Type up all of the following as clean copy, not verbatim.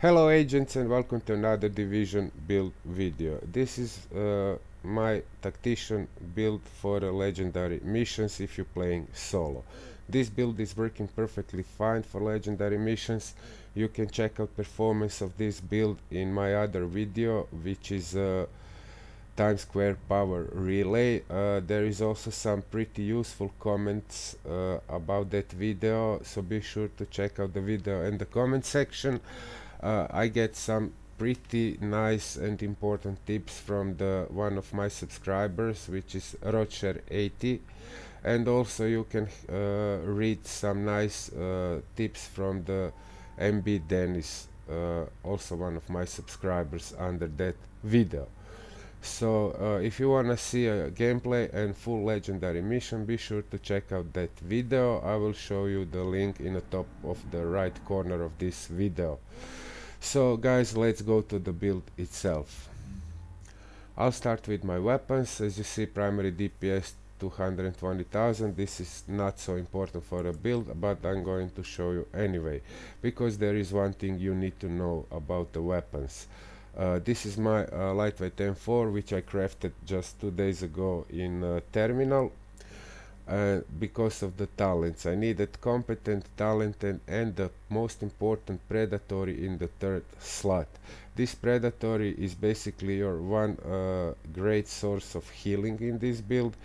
Hello agents and welcome to another division build video. This is my tactician build for legendary missions if you're playing solo. This build is working perfectly fine for legendary missions. You can check out performance of this build in my other video, which is Times Square Power Relay. There is also some pretty useful comments about that video, so be sure to check out the video in the comment section. I get some pretty nice and important tips from one of my subscribers, which is Rocher80, and also you can read some nice tips from the MB Dennis, also one of my subscribers, under that video. So if you wanna see a gameplay and full legendary mission, be sure to check out that video. I will show you the link in the top of the right corner of this video. So guys, let's go to the build itself. I'll start with my weapons. As you see, primary DPS 220,000. This is not so important for a build, but I'm going to show you anyway, because there is one thing you need to know about the weapons. This is my lightweight M4, which I crafted just 2 days ago in terminal. Because of the talents, I needed competent, talented, and the most important, predatory in the third slot. This predatory is basically your one great source of healing in this build.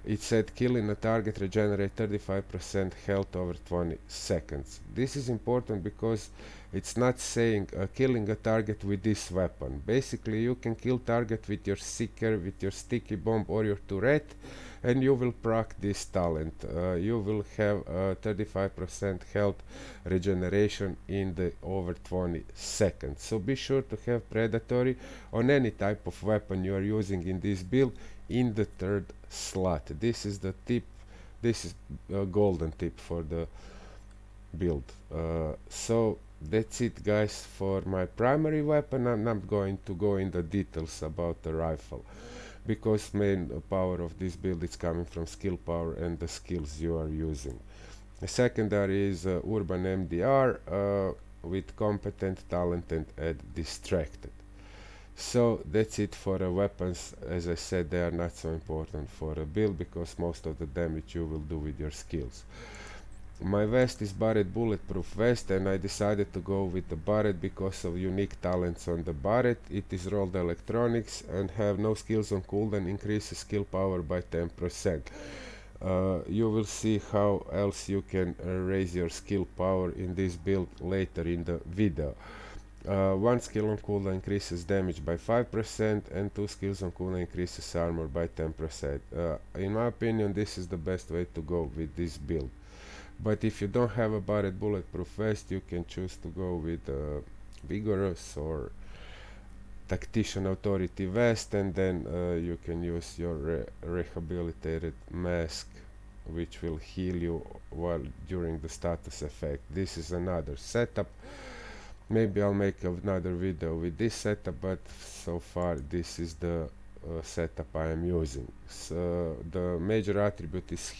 It said killing a target regenerate 35% health over 20 seconds. This is important because it's not saying killing a target with this weapon. Basically, you can kill target with your seeker, with your sticky bomb, or your turret, and you will proc this talent. You will have 35% health regeneration in the over 20 seconds. So be sure to have predatory on any type of weapon you are using in this build in the third slot. This is the tip. This is a golden tip for the build. So that's it, guys, for my primary weapon. I'm not going to go in the details about the rifle, because main power of this build is coming from skill power and the skills you are using. The secondary is Urban MDR with competent, talented, and distracted. So that's it for the weapons. As I said, they are not so important for a build because most of the damage you will do with your skills. My vest is Barrett bulletproof vest, and I decided to go with the Barrett because of unique talents on the Barrett. It is rolled electronics and have no skills on cooldown, increases skill power by 10%. You will see how else you can raise your skill power in this build later in the video. 1 skill on cooldown increases damage by 5%, and 2 skills on cooldown increases armor by 10%. In my opinion, this is the best way to go with this build. But if you don't have a Barrett bulletproof vest, you can choose to go with Vigorous or Tactician Authority vest, and then you can use your rehabilitated mask, which will heal you while during the status effect. This is another setup. Maybe I'll make another video with this setup, but so far this is the setup I am using. So the major attribute is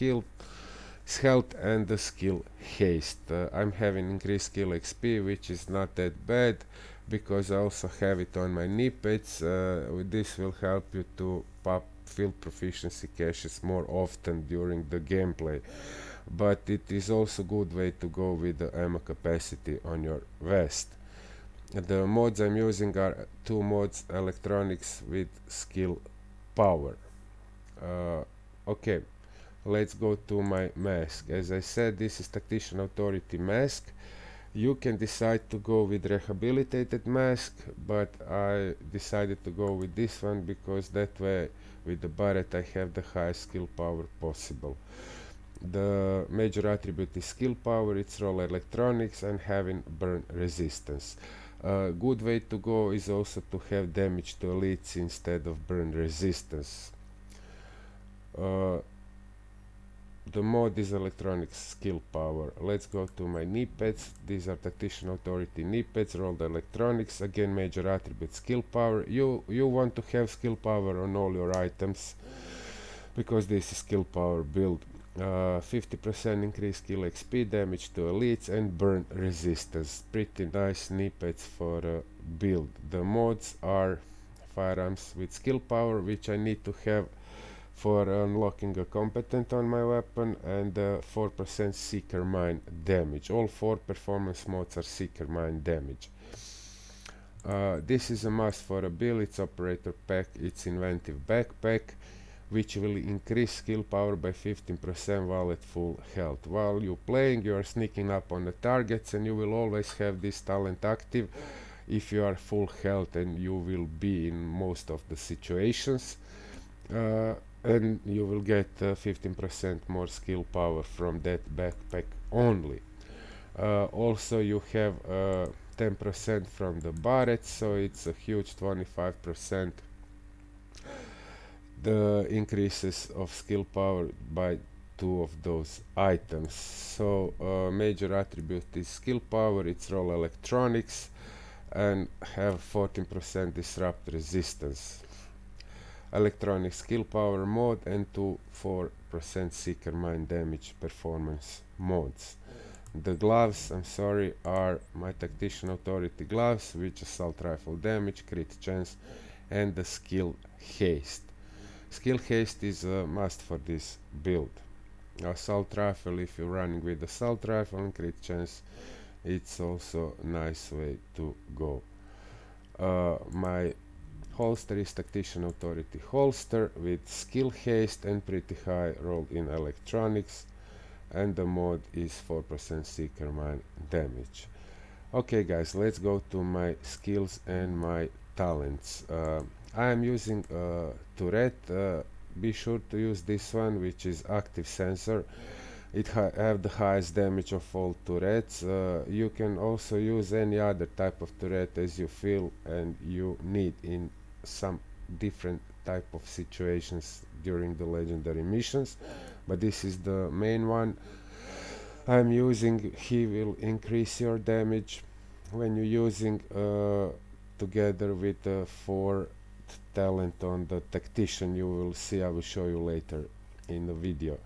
health and the skill haste. I'm having increased skill XP, which is not that bad because I also have it on my knee pads. This will help you to pop field proficiency caches more often during the gameplay, but it is also a good way to go with the ammo capacity on your vest. The mods I'm using are 2 mods, electronics with skill power. Okay, let's go to my mask. As I said, this is Tactician Authority mask. You can decide to go with rehabilitated mask, but I decided to go with this one because that way with the Barrett I have the highest skill power possible. The major attribute is skill power, it's roll electronics, and having burn resistance. A good way to go is also to have damage to elites instead of burn resistance. The mod is electronics skill power. Let's go to my knee pads. These are Tactician Authority knee pads, rolled electronics. Again, major attribute skill power. You want to have skill power on all your items because this is skill power build. 50% increase kill XP, damage to elites, and burn resistance. Pretty nice snippets for a build. The mods are firearms with skill power, which I need to have for unlocking a competent on my weapon, and 4% seeker mine damage. All 4 performance modes are seeker mine damage. This is a must for a build. It's operator pack, it's inventive backpack, which will increase skill power by 15% while at full health. While you're playing, you are sneaking up on the targets, and you will always have this talent active if you are full health, and you will be in most of the situations. And you will get 15% more skill power from that backpack only. Also, you have 10% from the barrett, so it's a huge 25%. The increases of skill power by 2 of those items. So major attribute is skill power, it's roll electronics, and have 14% disrupt resistance. Electronic skill power mode, and 4% seeker mine damage performance modes. The gloves, I'm sorry, are my Tanctician Authority gloves, which assault rifle damage, crit chance, and the skill haste. Skill haste is a must for this build. Assault rifle, if you're running with assault rifle and crit chance, it's also a nice way to go. My holster is Tanctician Authority holster with skill haste and pretty high roll in electronics, and the mod is 4% seeker mine damage. Okay guys, let's go to my skills and my talents. I am using turret. Be sure to use this one, which is active sensor. It have the highest damage of all turrets. You can also use any other type of turret as you feel and you need in some different type of situations during the legendary missions, but this is the main one I'm using. He will increase your damage when you're using together with the 4th talent on the Tanctician. You will see, I will show you later in the video.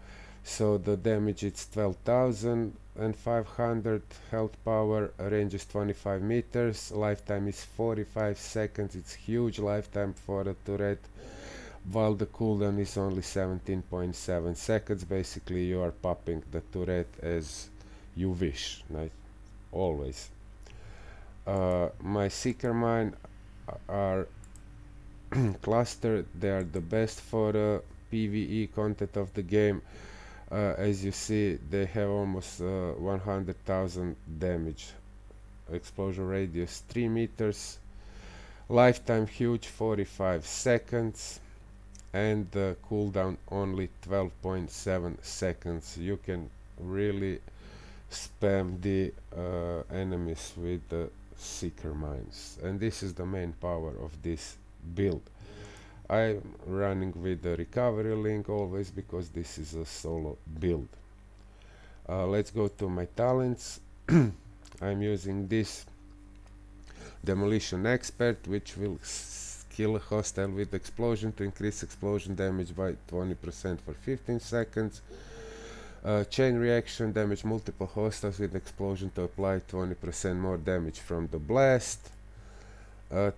So the damage is 12,500, health power, range is 25 meters, lifetime is 45 seconds. It's huge lifetime for a turret, while the cooldown is only 17.7 seconds. Basically you are popping the turret as you wish, right? Always. My seeker mine are clustered. They are the best for the PvE content of the game. As you see, they have almost 100,000 damage. Explosion radius 3 meters, lifetime huge 45 seconds, and the cooldown only 12.7 seconds. You can really spam the enemies with the seeker mines, and this is the main power of this build. I'm running with the recovery link always because this is a solo build. Let's go to my talents. I'm using this demolition expert, which will kill a hostile with explosion to increase explosion damage by 20% for 15 seconds. Chain reaction, damage multiple hostiles with explosion to apply 20% more damage from the blast.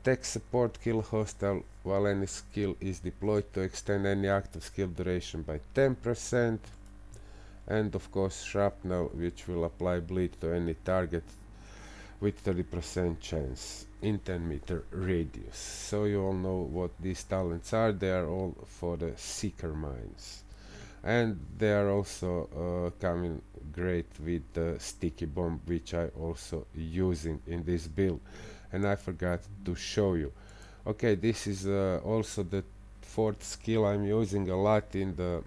Tech support, kill hostile while any skill is deployed to extend any active skill duration by 10%. And of course shrapnel, which will apply bleed to any target with 30% chance in 10-meter radius. So you all know what these talents are. They are all for the seeker mines, and they are also coming great with the sticky bomb, which I also using in this build, and I forgot to show you. Okay, this is also the 4th skill I'm using a lot in the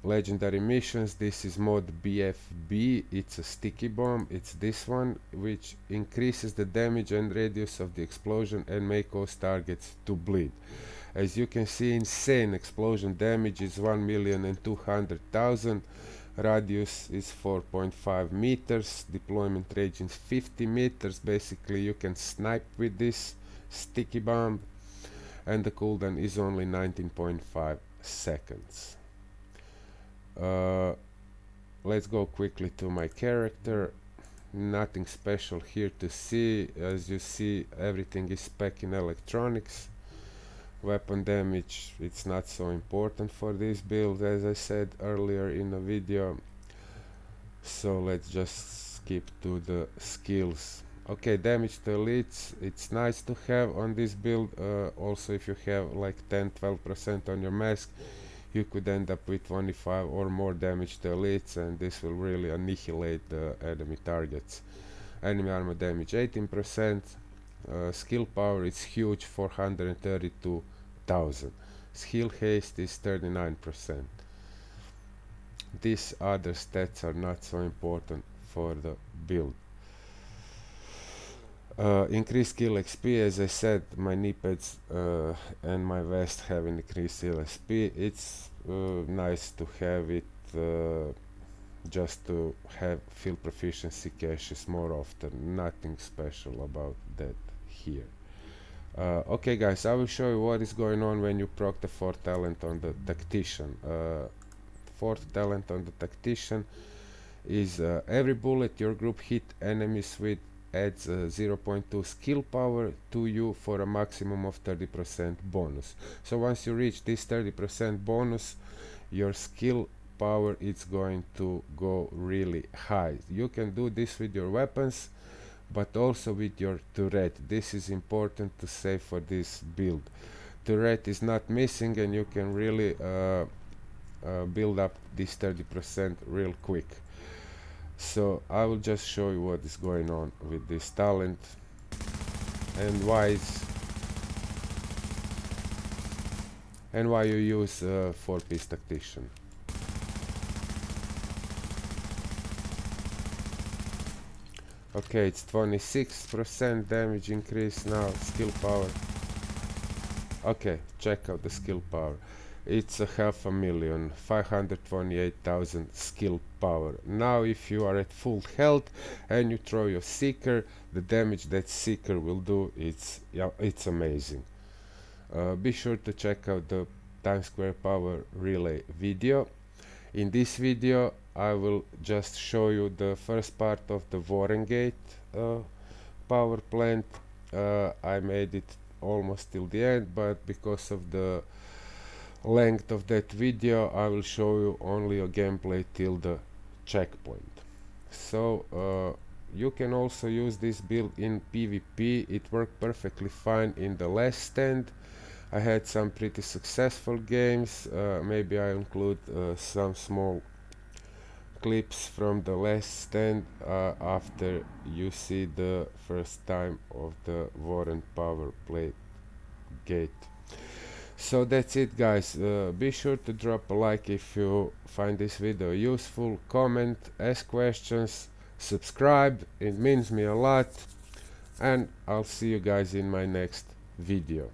legendary missions. This is mod BFB. It's a sticky bomb. It's this one, which increases the damage and radius of the explosion and may cause targets to bleed. As you can see, insane explosion damage is 1,200,000. Radius is 4.5 meters. Deployment range is 50 meters. Basically you can snipe with this sticky bomb, and the cooldown is only 19.5 seconds. Let's go quickly to my character. Nothing special here to see. As you see, everything is spec in electronics. Weapon damage, it's not so important for this build, as I said earlier in the video. So let's just skip to the skills. Okay, damage to elites, it's nice to have on this build. Also, if you have like 10-12% on your mask, you could end up with 25 or more damage to elites, and this will really annihilate the enemy targets. Enemy armor damage 18%. Skill power is huge, 432,000. Skill haste is 39%. These other stats are not so important for the build. Increased skill XP, as I said, my knee pads and my vest have increased skill XP. It's nice to have it just to have field proficiency caches more often. Nothing special about that here. Okay guys, I will show you what is going on when you proc the 4th talent on the Tactician. 4th talent on the Tactician is every bullet your group hit enemies with adds 0.2 skill power to you for a maximum of 30% bonus. So once you reach this 30% bonus, your skill power is going to go really high. You can do this with your weapons, but also with your turret. This is important to say for this build. Turret is not missing, and you can really build up this 30% real quick. So I will just show you what is going on with this talent and why you use 4-piece Tactician. Okay, it's 26% damage increase now. Skill power. Okay, check out the skill power. It's a 500,000, 528,000 skill power. Now if you are at full health and you throw your Seeker, the damage that Seeker will do, it's amazing. Be sure to check out the Times Square Power Relay video. In this video I will just show you the first part of the WarrenGate power plant. I made it almost till the end, but because of the length of that video I will show you only a gameplay till the checkpoint. So you can also use this build in PvP. It worked perfectly fine in the last stand. I had some pretty successful games. Maybe I include some small clips from the last stand after you see the first time of the Warren power play gate. So that's it guys. Be sure to drop a like if you find this video useful, comment, ask questions, subscribe, it means me a lot, and I'll see you guys in my next video.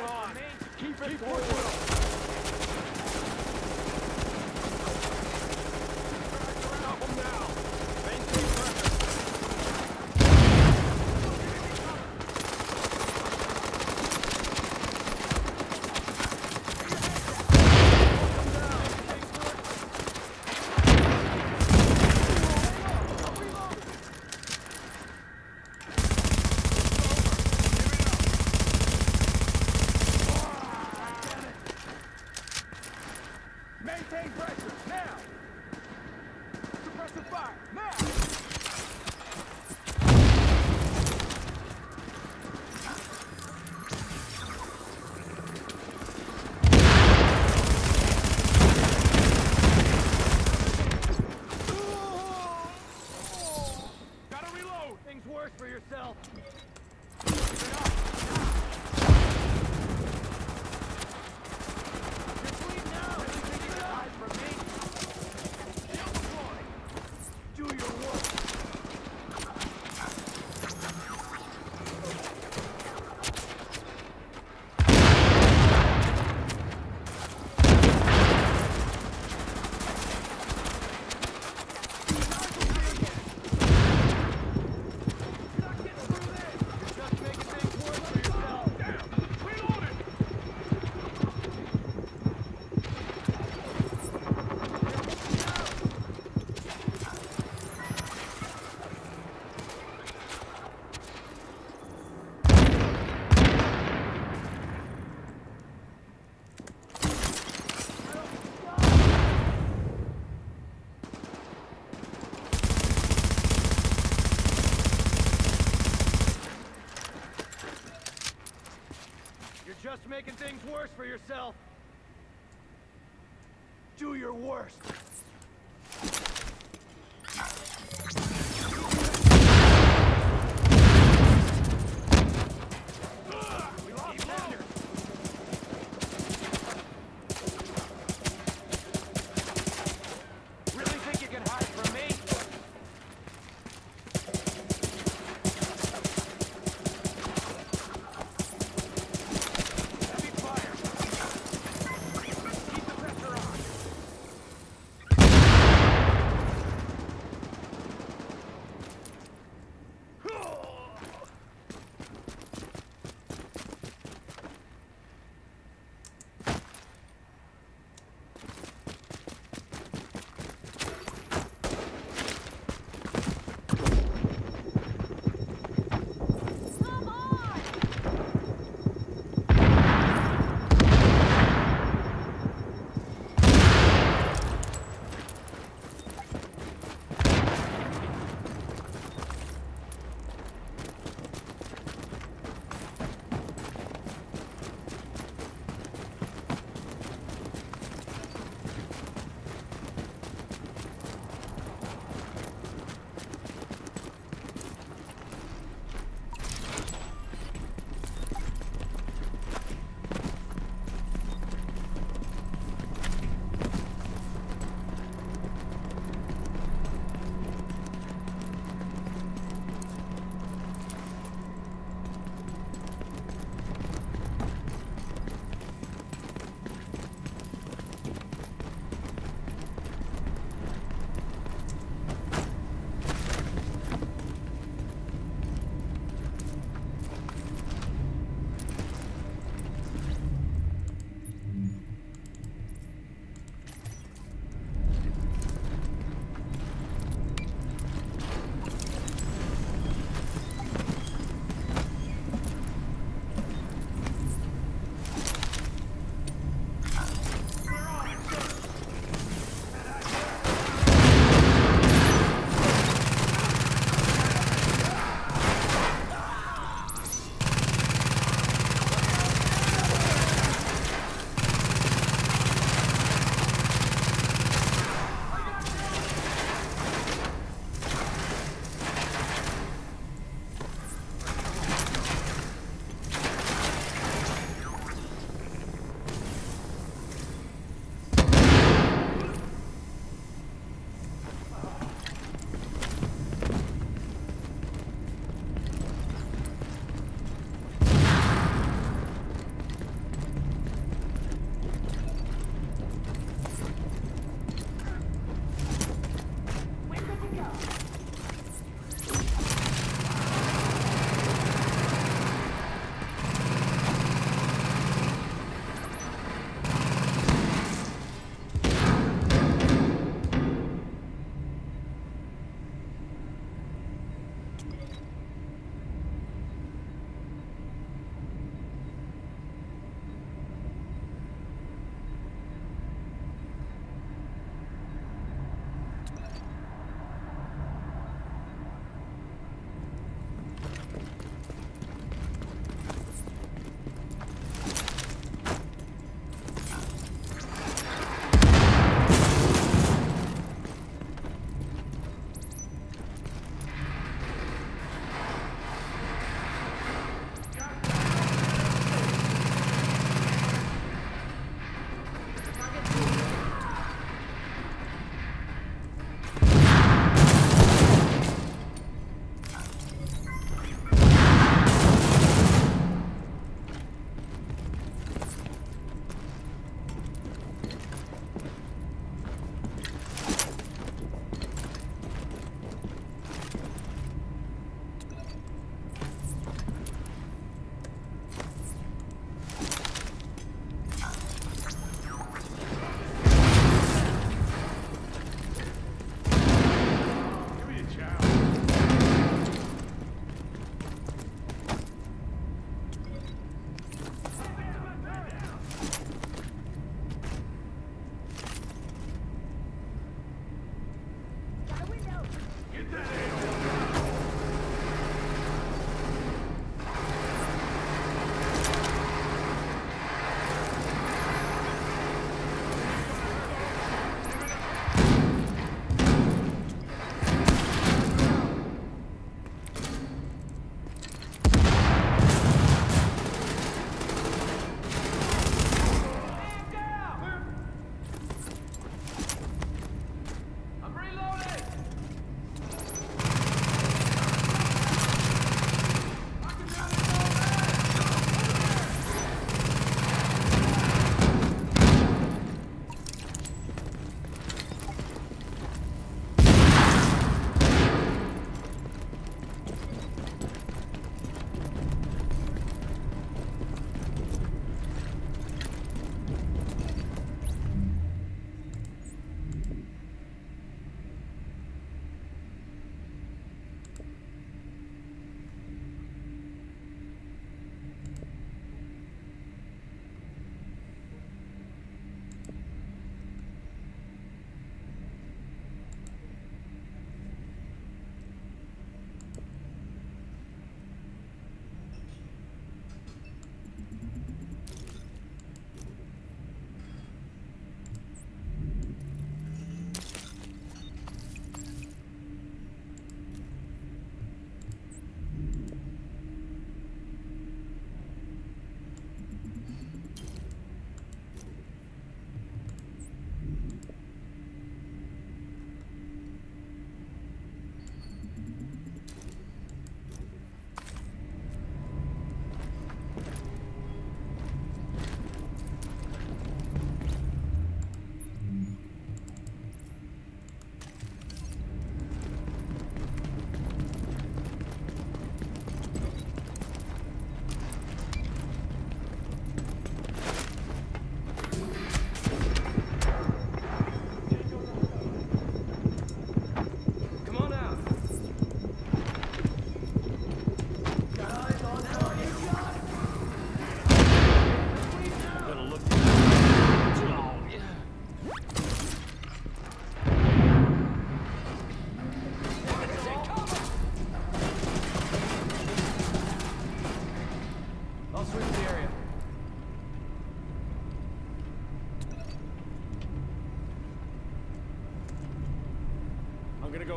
on. Keep it forward. Maintain pressure, now! Suppressive fire, now! Gotta reload! Things worse for yourself. Just making things worse for yourself. Do your worst. We lost leaders. Really think you can hide from me?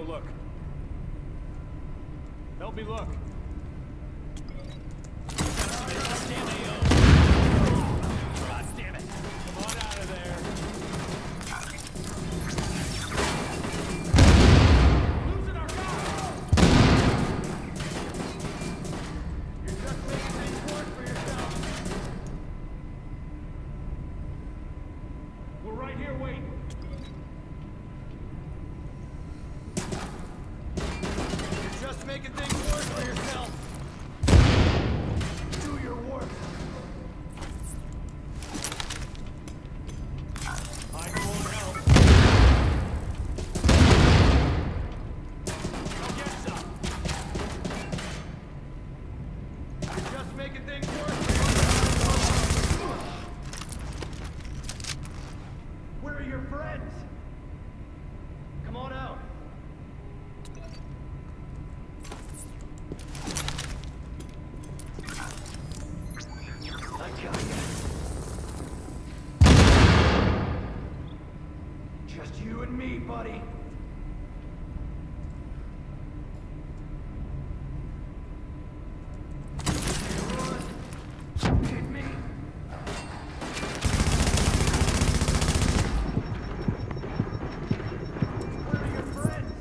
look. Help me look. God damn it. Come on out of there. Losing our guy. You're just making things worse for yourself. We're right here waiting. You're just making things worse for yourself. Do your work. I won't help. Go get some. You're just making things worse for yourself. Where are your friends? Come on out. I got you. Just you and me, buddy. Hit me. Where are your friends?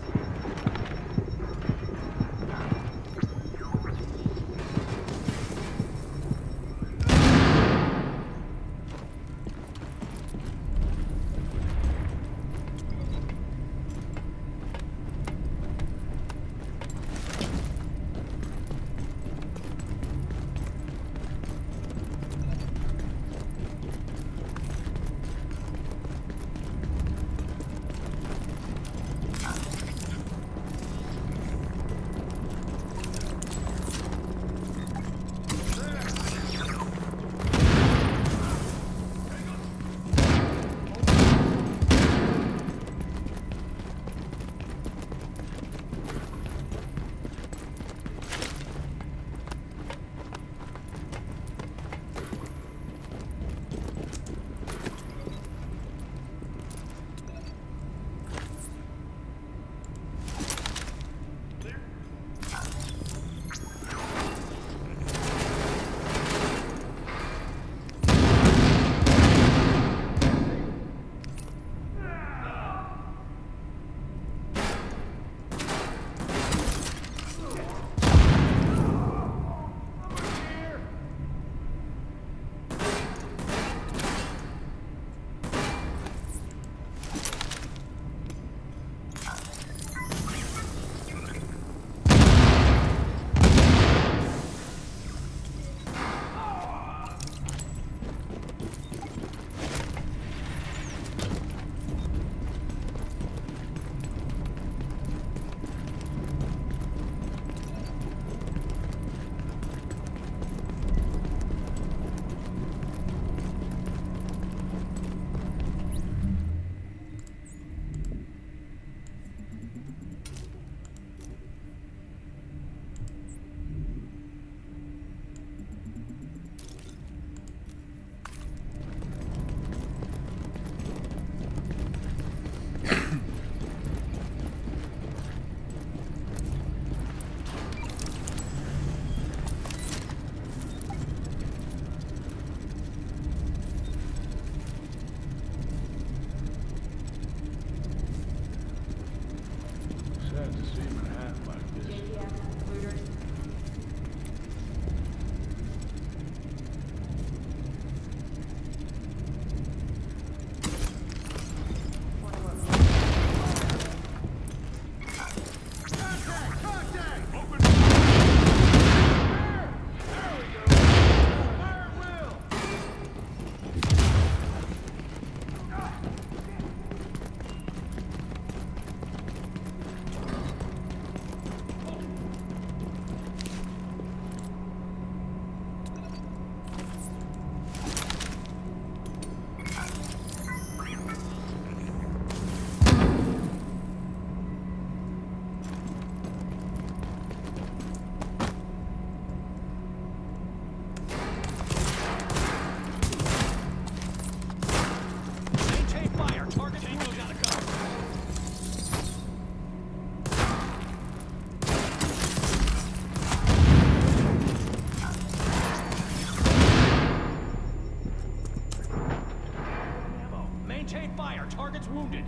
Maintain fire. Target's wounded.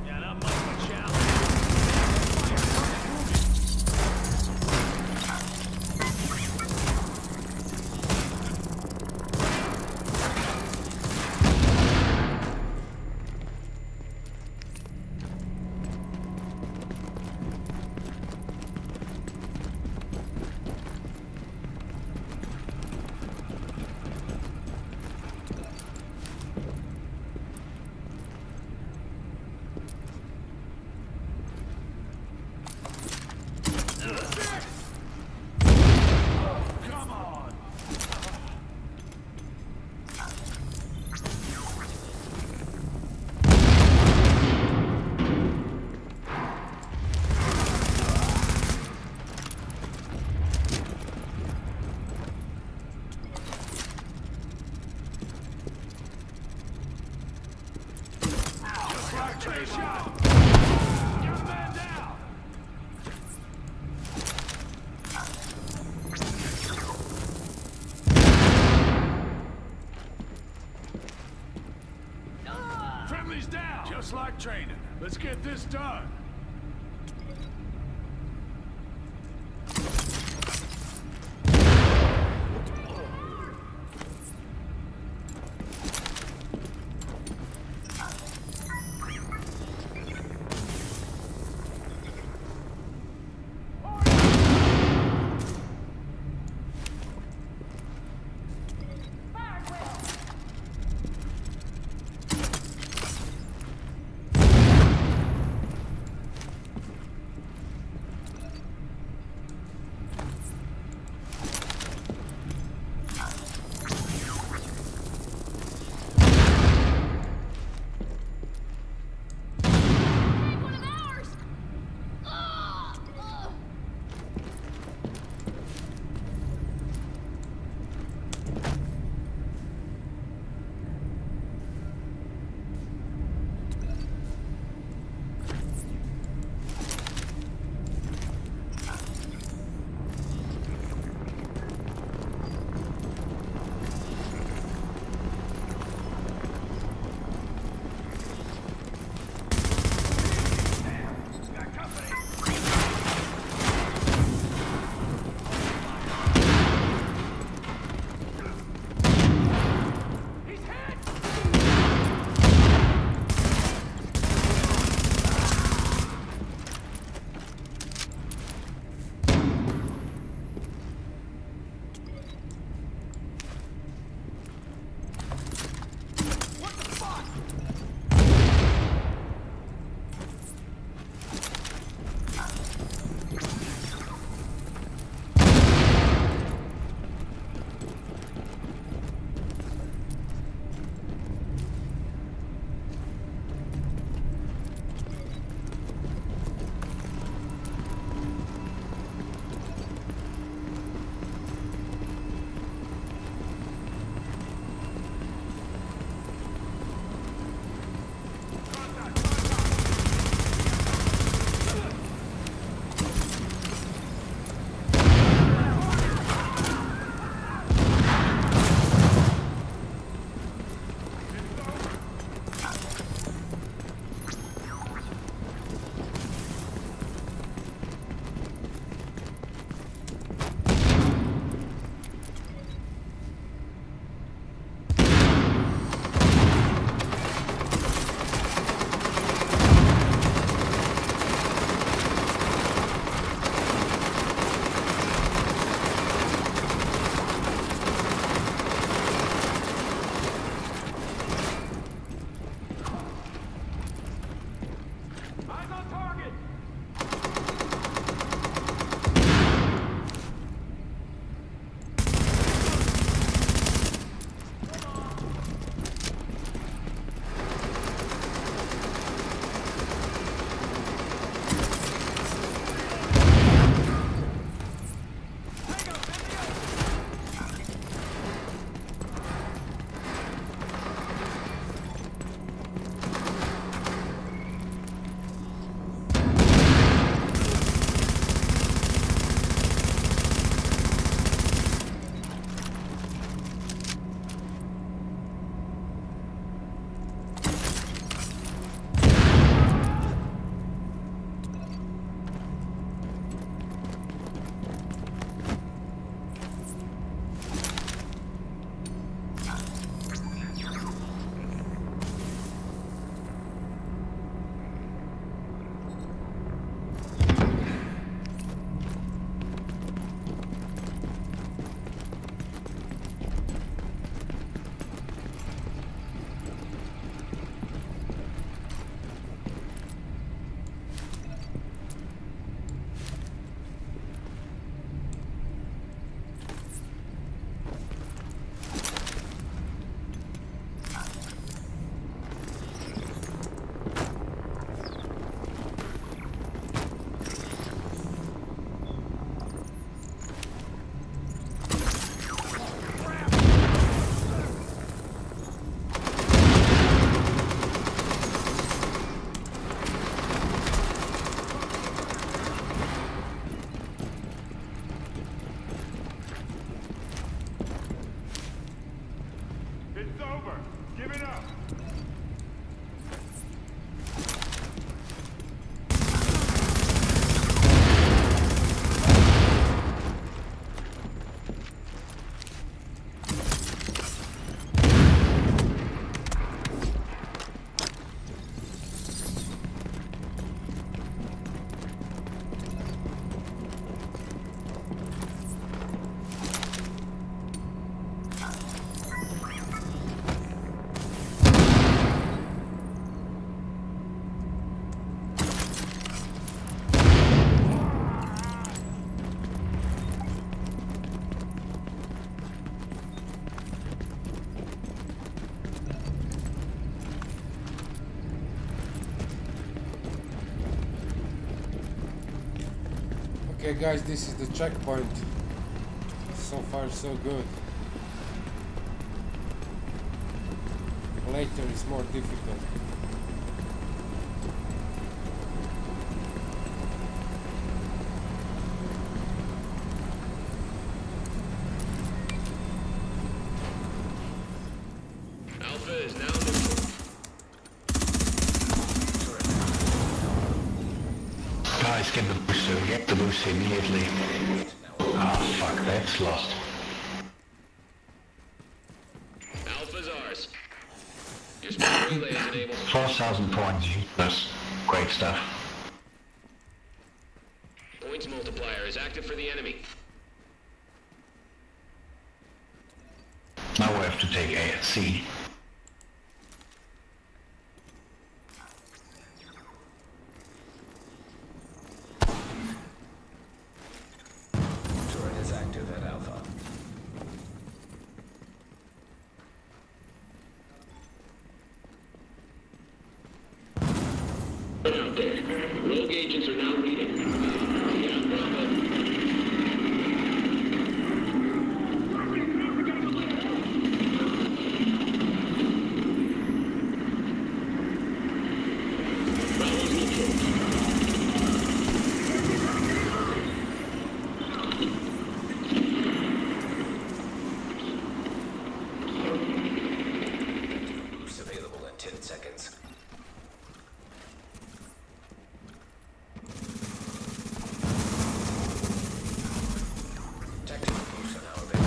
Yeah, not much of a challenge. Take shot! Get a man down! Friendly's down! Just like training. Let's get this done. over. Give it up. Okay guys, this is the checkpoint. So far so good. Later is more difficult. Alpha is now neutral. Guys, get the booster. Get the booster immediately. Ah, fuck, that's lost. Alpha's ours. Your smart relay is enabled. 4,000 points. That's great stuff. Points multiplier is active for the enemy. Now we have to take A and C. Turret is active at Alpha. Out there. Rogue agents are now reading. Yeah, Bravo. Bravo's neutral. Boost available in 10 seconds. Tactical boosts are now available.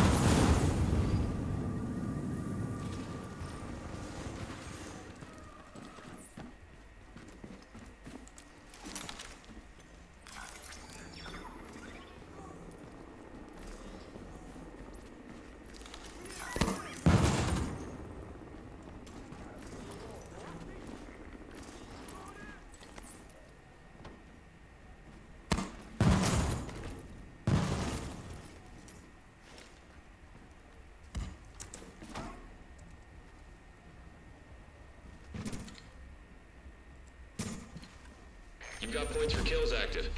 You've got points for kills active.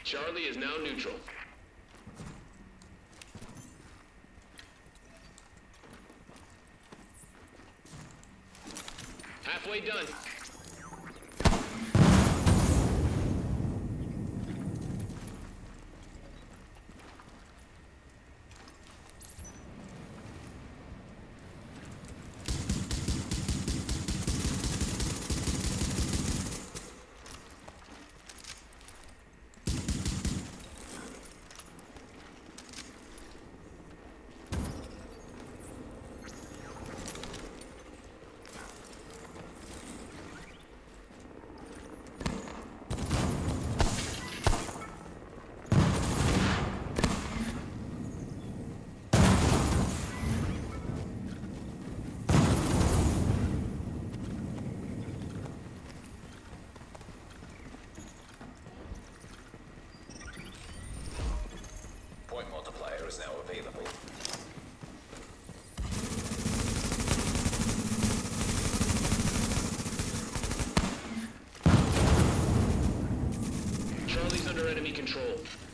Charlie is now neutral. Halfway done. Point multiplier is now available. Charlie's control.